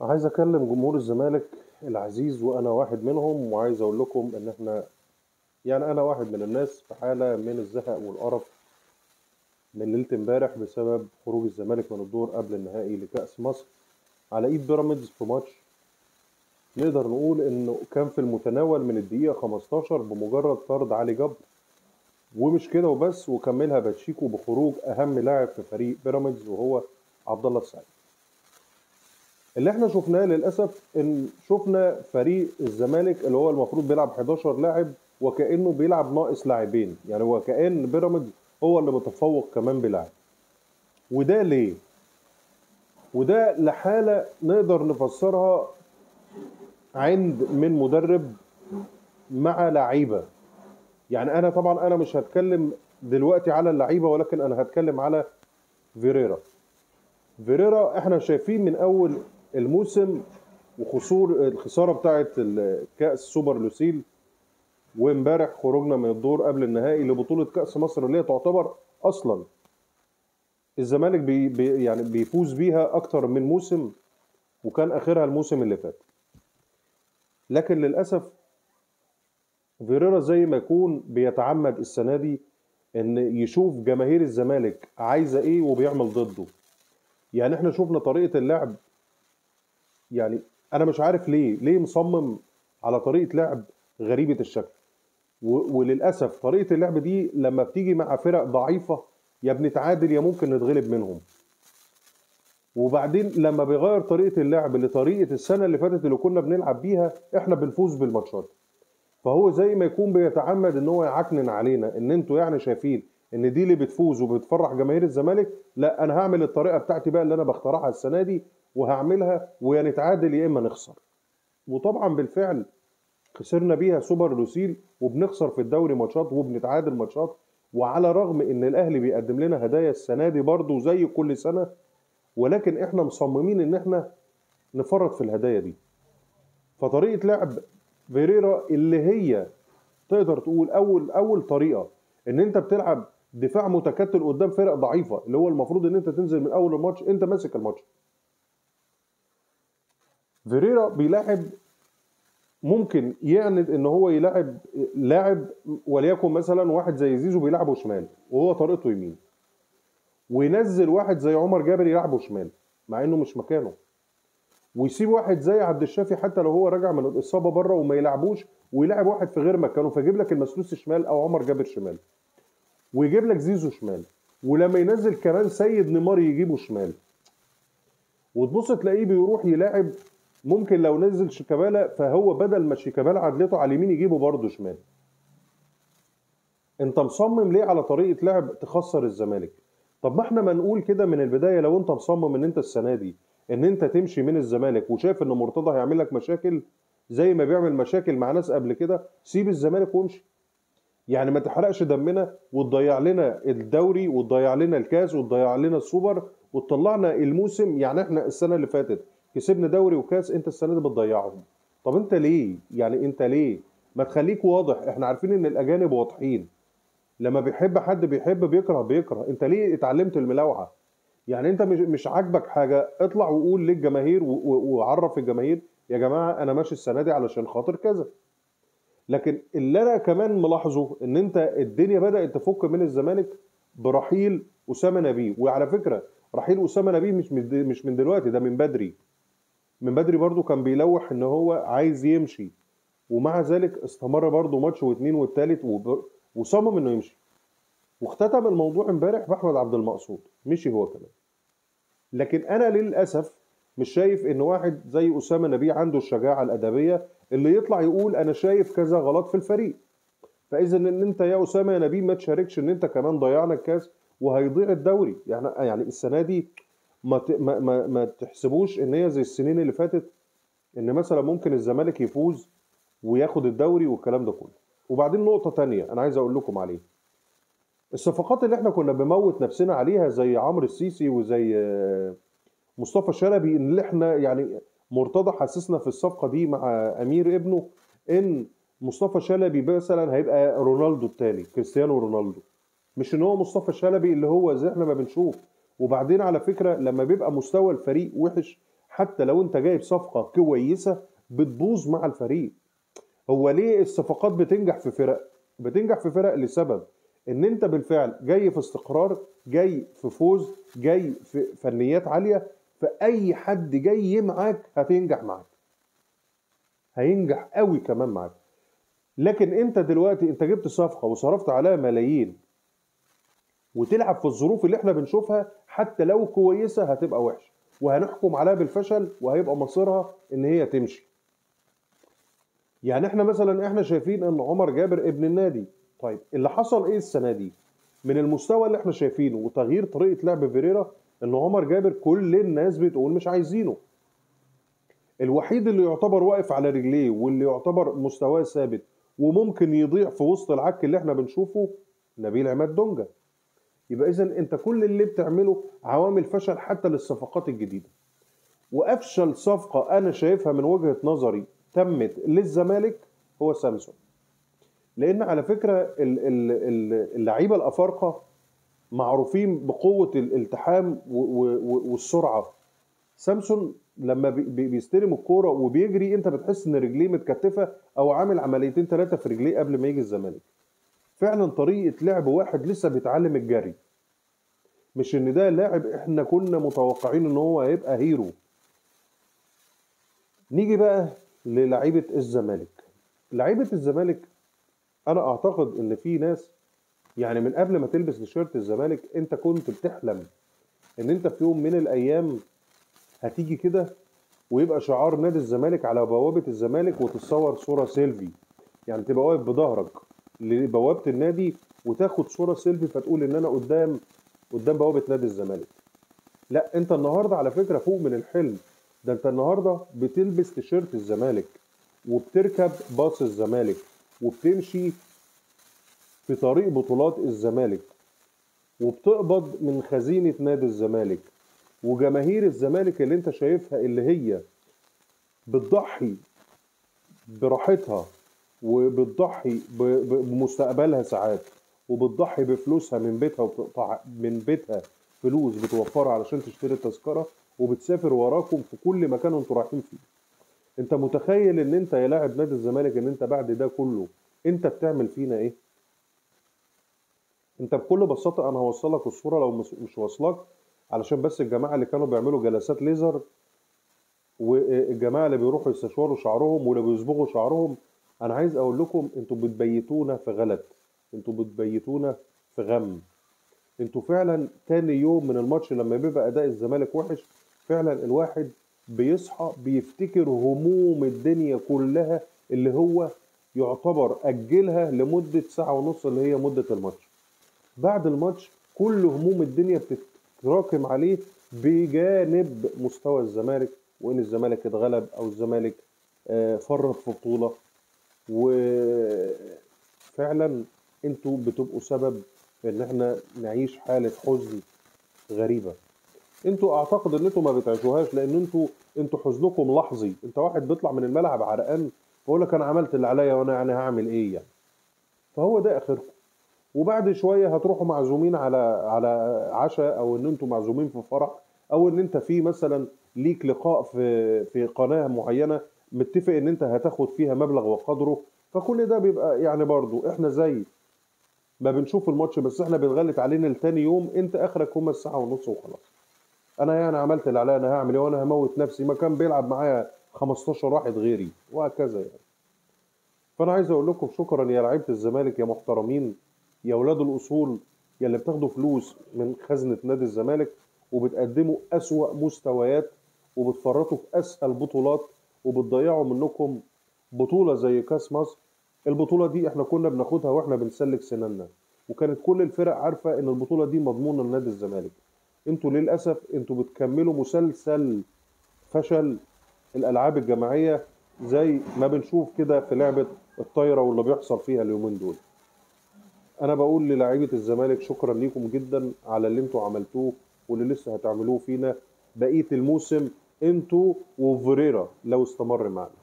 عايز اكلم جمهور الزمالك العزيز وانا واحد منهم، وعايز اقول لكم ان احنا انا واحد من الناس في حاله من الزهق والقرف من ليله امبارح بسبب خروج الزمالك من الدور قبل النهائي لكأس مصر على ايد بيراميدز في ماتش نقدر نقول انه كان في المتناول من الدقيقه 15 بمجرد طرد علي جبر. ومش كده وبس، وكملها باتشيكو بخروج اهم لاعب في فريق بيراميدز وهو عبد الله السعيد. اللي احنا شفناه للاسف ان شفنا فريق الزمالك اللي هو المفروض بيلعب 11 لاعب وكانه بيلعب ناقص لاعبين، يعني وكأن بيراميدز هو اللي متفوق كمان بلاعب. وده ليه؟ وده لحاله نقدر نفسرها عند من مدرب مع لعيبه. يعني انا طبعا انا مش هتكلم دلوقتي على اللعيبه، ولكن انا هتكلم على فيريرا. فيريرا احنا شايفين من اول الموسم الخساره بتاعه كاس سوبر لوسيل، وامبارح خروجنا من الدور قبل النهائي لبطوله كاس مصر اللي هي تعتبر اصلا الزمالك يعني بيفوز بيها اكتر من موسم، وكان اخرها الموسم اللي فات. لكن للاسف فيريرا زي ما يكون بيتعمد السنه دي ان يشوف جماهير الزمالك عايزه ايه وبيعمل ضده. يعني احنا شفنا طريقه اللعب، يعني انا مش عارف ليه مصمم على طريقه لعب غريبه الشكل. وللاسف طريقه اللعب دي لما بتيجي مع فرق ضعيفه يا بنتعادل يا ممكن نتغلب منهم. وبعدين لما بيغير طريقه اللعب لطريقه السنه اللي فاتت اللي كنا بنلعب بيها احنا بنفوز بالماتشات. فهو زي ما يكون بيتعمد ان هو يعكنن علينا ان انتوا يعني شايفين ان دي اللي بتفوز وبتفرح جماهير الزمالك، لا انا هعمل الطريقه بتاعتي بقى اللي انا بخترعها السنه دي وهعملها، ويا نتعادل يا اما نخسر. وطبعا بالفعل خسرنا بيها سوبر لوسيل، وبنخسر في الدوري ماتشات وبنتعادل ماتشات. وعلى الرغم ان الاهلي بيقدم لنا هدايا السنه دي برضه زي كل سنه، ولكن احنا مصممين ان احنا نفرط في الهدايا دي. فطريقه لعب فيريرا اللي هي تقدر تقول اول طريقه ان انت بتلعب دفاع متكتل قدام فرق ضعيفه، اللي هو المفروض ان انت تنزل من اول الماتش انت ماسك الماتش. فيريرا بيلاعب ممكن يعند ان هو يلاعب لاعب، وليكن مثلا واحد زي زيزو بيلعبه شمال وهو طريقته يمين، وينزل واحد زي عمر جابر يلعبه شمال مع انه مش مكانه، ويسيب واحد زي عبد الشافي حتى لو هو راجع من الاصابه بره وما يلعبوش، ويلعب واحد في غير مكانه فيجيب لك المسلوس شمال او عمر جابر شمال، ويجيب لك زيزو شمال، ولما ينزل كمان سيد نيمار يجيبه شمال. وتبص تلاقيه بيروح يلاعب ممكن لو نزل شيكابالا فهو بدل ما شيكابالا عدلته على اليمين يجيبه برضه شمال. انت مصمم ليه على طريقه لعب تخسر الزمالك؟ طب ما احنا ما نقول كده من البدايه، لو انت مصمم ان انت السنه دي ان انت تمشي من الزمالك وشايف ان مرتضى هيعمل لك مشاكل زي ما بيعمل مشاكل مع ناس قبل كده، سيب الزمالك وامشي. يعني ما تحرقش دمنا وتضيع لنا الدوري وتضيع لنا الكاس وتضيع لنا السوبر وتطلعنا الموسم. يعني احنا السنه اللي فاتت كسبنا دوري وكاس، انت السنه دي بتضيعهم. طب انت ليه؟ يعني انت ليه؟ ما تخليك واضح، احنا عارفين ان الاجانب واضحين، لما بيحب حد بيحب، بيكره. انت ليه اتعلمت الملاوعه؟ يعني انت مش عاجبك حاجه اطلع وقول للجماهير وعرف الجماهير يا جماعه انا ماشي السنه دي علشان خاطر كذا. لكن اللي انا كمان ملاحظه ان انت الدنيا بدات تفك من الزمالك برحيل اسامه نبيه. وعلى فكره رحيل اسامه نبيه مش من دلوقتي، ده من بدري. من بدري برضو كان بيلوح ان هو عايز يمشي، ومع ذلك استمر برضو ماتش واثنين والتالت وصمم انه يمشي. واختتم الموضوع امبارح باحمد عبد المقصود، مشي هو كمان. لكن انا للاسف مش شايف ان واحد زي اسامه نبيه عنده الشجاعه الادبيه اللي يطلع يقول انا شايف كذا غلط في الفريق. فاذا ان انت يا اسامه يا نبيه ما تشاركش، ان انت كمان ضيعنا الكاس وهيضيع الدوري. يعني السنه دي ما تحسبوش ان هي زي السنين اللي فاتت، ان مثلا ممكن الزمالك يفوز وياخد الدوري والكلام ده كله. وبعدين نقطه تانية انا عايز اقول لكم عليها، الصفقات اللي احنا كنا بنموت نفسنا عليها زي عمرو السيسي وزي مصطفى شلبي، ان احنا يعني مرتضى حسسنا في الصفقه دي مع امير ابنه ان مصطفى شلبي مثلا هيبقى رونالدو التاني، كريستيانو رونالدو، مش ان هو مصطفى شلبي اللي هو زي احنا ما بنشوف. وبعدين على فكره لما بيبقى مستوى الفريق وحش حتى لو انت جايب صفقه كويسه بتبوظ مع الفريق. هو ليه الصفقات بتنجح في فرق؟ بتنجح في فرق لسبب ان انت بالفعل جاي في استقرار، جاي في فوز، جاي في فنيات عاليه، فاي حد جاي معاك هتنجح معاك، هينجح قوي كمان معاك. لكن انت دلوقتي انت جبت صفقه وصرفت عليها ملايين، وتلعب في الظروف اللي احنا بنشوفها، حتى لو كويسه هتبقى وحشه، وهنحكم عليها بالفشل، وهيبقى مصيرها ان هي تمشي. يعني احنا مثلا احنا شايفين ان عمر جابر ابن النادي. طيب اللي حصل ايه السنه دي من المستوى اللي احنا شايفينه وتغيير طريقه لعب فيريرا؟ ان عمر جابر كل الناس بتقول مش عايزينه. الوحيد اللي يعتبر واقف على رجليه واللي يعتبر مستواه ثابت وممكن يضيع في وسط العك اللي احنا بنشوفه نبيل عماد دونجا. يبقى اذا انت كل اللي بتعمله عوامل فشل حتى للصفقات الجديده. وافشل صفقه انا شايفها من وجهه نظري تمت للزمالك هو سامسون. لان على فكره اللعيبه الافارقه معروفين بقوه الالتحام والسرعه. سامسون لما بيستلم الكوره وبيجري انت بتحس ان رجليه متكتفه او عامل عمليتين ثلاثه في رجليه قبل ما يجي الزمالك. فعلا طريقه لعب واحد لسه بيتعلم الجري، مش ان ده لاعب احنا كنا متوقعين ان هو هيبقى هيرو. نيجي بقى للعيبه الزمالك. لعيبه الزمالك انا اعتقد ان في ناس يعني من قبل ما تلبس تيشيرت الزمالك انت كنت بتحلم ان انت في يوم من الايام هتيجي كده ويبقى شعار نادي الزمالك على بوابه الزمالك وتتصور صوره سيلفي. يعني تبقى واقف بظهرك لبوابه النادي وتاخد صوره سيلفي فتقول ان انا قدام بوابه نادي الزمالك. لا، انت النهارده على فكره فوق من الحلم. ده انت النهارده بتلبس تيشيرت الزمالك وبتركب باص الزمالك وبتمشي في طريق بطولات الزمالك وبتقبض من خزينة نادي الزمالك. وجماهير الزمالك اللي انت شايفها اللي هي بتضحي براحتها وبتضحي بمستقبلها ساعات، وبتضحي بفلوسها من بيتها وبتقطع من بيتها فلوس بتوفرها علشان تشتري التذكرة وبتسافر وراكم في كل مكان انتوا رايحين فيه. انت متخيل ان انت يا لاعب نادي الزمالك ان انت بعد ده كله انت بتعمل فينا ايه؟ انت بكل بساطه انا هوصلك الصوره لو مش واصلك، علشان بس الجماعه اللي كانوا بيعملوا جلسات ليزر والجماعه اللي بيروحوا يستشوروا شعرهم واللي بيصبغوا شعرهم، انا عايز اقول لكم انتوا بتبيتونا في غلط، انتوا بتبيتونا في غم. انتوا فعلا تاني يوم من الماتش لما بيبقى اداء الزمالك وحش فعلا الواحد بيصحى بيفتكر هموم الدنيا كلها اللي هو يعتبر اجلها لمده ساعه ونص اللي هي مده الماتش. بعد الماتش كل هموم الدنيا بتتراكم عليه بجانب مستوى الزمالك، وان الزمالك اتغلب او الزمالك فرط في بطوله. وفعلا انتوا بتبقوا سبب في ان احنا نعيش حاله حزن غريبه. انتوا اعتقد ان انتوا ما بتعيشوهاش لان انتوا حزنكم لحظي. انت واحد بيطلع من الملعب عرقان بيقول لك انا عملت اللي عليا وانا يعني هعمل ايه يعني. فهو ده اخركم. وبعد شويه هتروحوا معزومين على عشاء او ان انتوا معزومين في فرح او ان انت في مثلا ليك لقاء في قناه معينه متفق ان انت هتاخد فيها مبلغ وقدره. فكل ده بيبقى يعني برضو احنا زي ما بنشوف الماتش بس احنا بنغلت علينا لتاني يوم. انت اخرك هما الساعه ونص وخلاص. انا يعني عملت اللي عليا، انا هعمل ايه وانا هموت نفسي ما كان بيلعب معايا 15 واحد غيري وهكذا يعني. فانا عايز اقول لكم شكرا يا لعيبه الزمالك يا محترمين، يا اولاد الاصول، يا اللي بتاخدوا فلوس من خزنه نادي الزمالك وبتقدموا اسوأ مستويات وبتفرطوا في اسهل بطولات وبتضيعوا منكم بطوله زي كاس مصر. البطوله دي احنا كنا بناخدها واحنا بنسلك سناننا، وكانت كل الفرق عارفه ان البطوله دي مضمونه لنادي الزمالك. انتوا للاسف انتوا بتكملوا مسلسل فشل الالعاب الجماعيه زي ما بنشوف كده في لعبه الطايره واللي بيحصل فيها اليومين دول. انا بقول للاعيبه الزمالك شكرا ليكم جدا على اللي انتوا عملتوه واللي لسه هتعملوه فينا بقيه الموسم انتوا وفريرا لو استمر معنا.